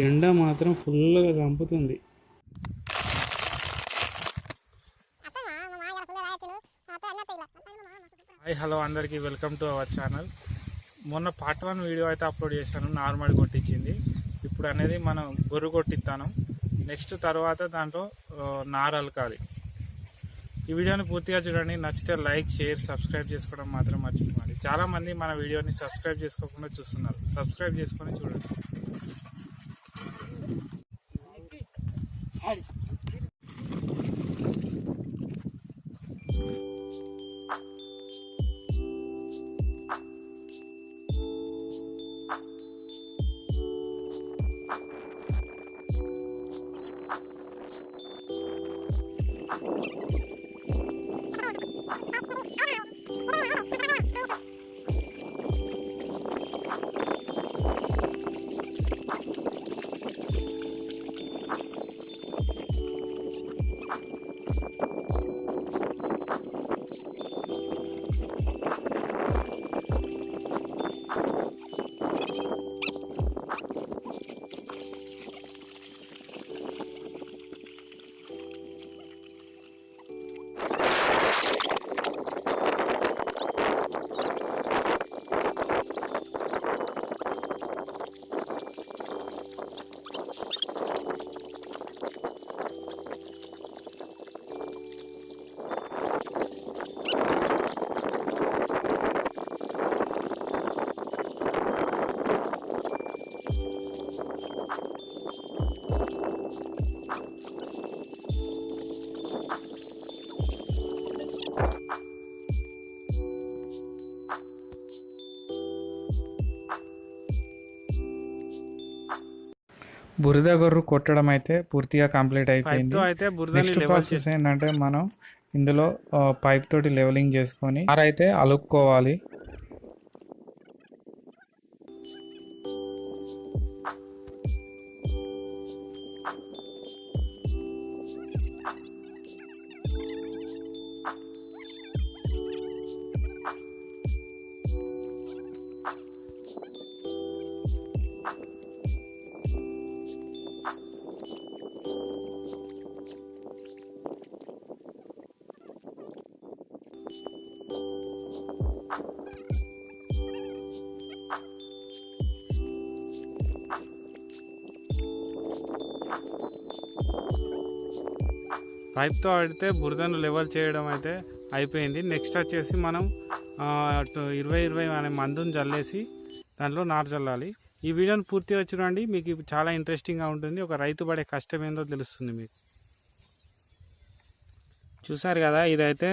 ఎండ మాత్రం ఫుల్గా చంపుతుంది. హాయ్ హలో అందరికీ వెల్కమ్ టు అవర్ ఛానల్. మొన్న పార్ట్ 1 వీడియో అయితే అప్లోడ్ చేశాను, నార్మల్ కొట్టించింది. ఇప్పుడు అనేది మనం గొర్రు కొట్టిస్తాను. నెక్స్ట్ తర్వాత దాంట్లో నారు అలకాలి. ఈ వీడియోని పూర్తిగా చూడండి. నచ్చితే లైక్, షేర్, సబ్స్క్రైబ్ చేసుకోవడం మాత్రం మర్చిపోండి. చాలామంది మన వీడియోని సబ్స్క్రైబ్ చేసుకోకుండా చూస్తున్నారు. సబ్స్క్రైబ్ చేసుకొని చూడండి. బురద గొర్రు కొట్టడం అయితే పూర్తిగా కంప్లీట్ అయిపోయింది. నెక్స్ట్ ప్రాసెస్ ఏంటంటే మనం ఇందులో పైప్ తోటి లెవెలింగ్ చేసుకొని అయితే అలుక్కోవాలి. పైప్తో ఆడితే బురదను లెవెల్ చేయడం అయితే అయిపోయింది. నెక్స్ట్ వచ్చేసి మనం 20 అనే మందుని జల్లేసి దాంట్లో నారు చల్లాలి. ఈ వీడియోని పూర్తిగా చూడండి, మీకు చాలా ఇంట్రెస్టింగ్గా ఉంటుంది. ఒక రైతు పడే కష్టం ఏందో తెలుస్తుంది మీకు. చూసారు కదా, ఇదైతే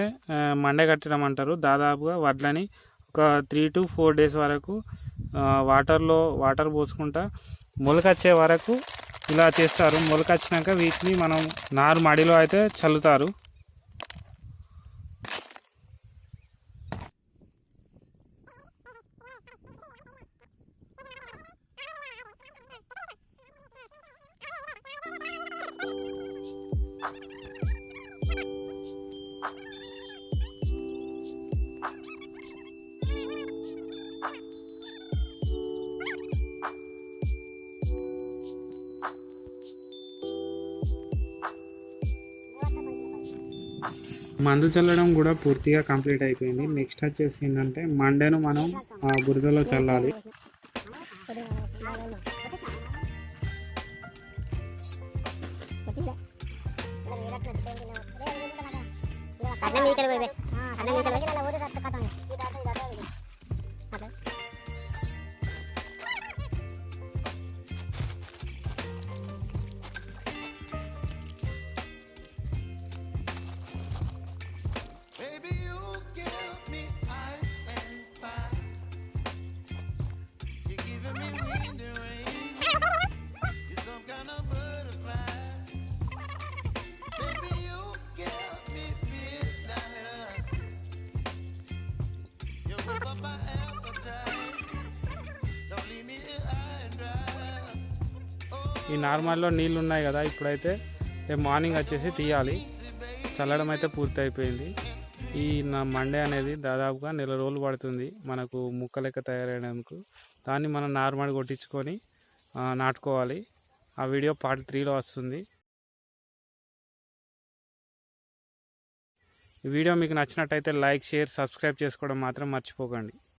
మండే కట్టడం అంటారు. దాదాపుగా వడ్లని ఒక 3 to 4 days వరకు వాటర్ పోసుకుంటా మొలకొచ్చే వరకు ఇలా చేస్తారు. మొలకొచ్చినాక వీటిని మనం నారుమడిలో అయితే చల్లుతారు. మందు చల్లడం కూడా పూర్తిగా కంప్లీట్ అయిపోయింది. నెక్స్ట్ వచ్చేసి ఏంటంటే మండేను మనం ఆ బురదలో చల్లాలి. ఈ నార్మల్లో నీళ్ళు ఉన్నాయి కదా, ఇప్పుడైతే రేపు మార్నింగ్ వచ్చేసి తీయాలి. చల్లడం అయితే పూర్తి అయిపోయింది. ఈ మండే అనేది దాదాపుగా నెల రోజులు పడుతుంది మనకు ముక్క లెక్క తయారయ్యేందుకు. దాన్ని మనం నార్మల్ కొట్టించుకొని నాటుకోవాలి. ఆ వీడియో పార్ట్ 3లో వస్తుంది. ఈ వీడియో మీకు నచ్చినట్టయితే లైక్, షేర్, సబ్స్క్రైబ్ చేసుకోవడం మాత్రం మర్చిపోకండి.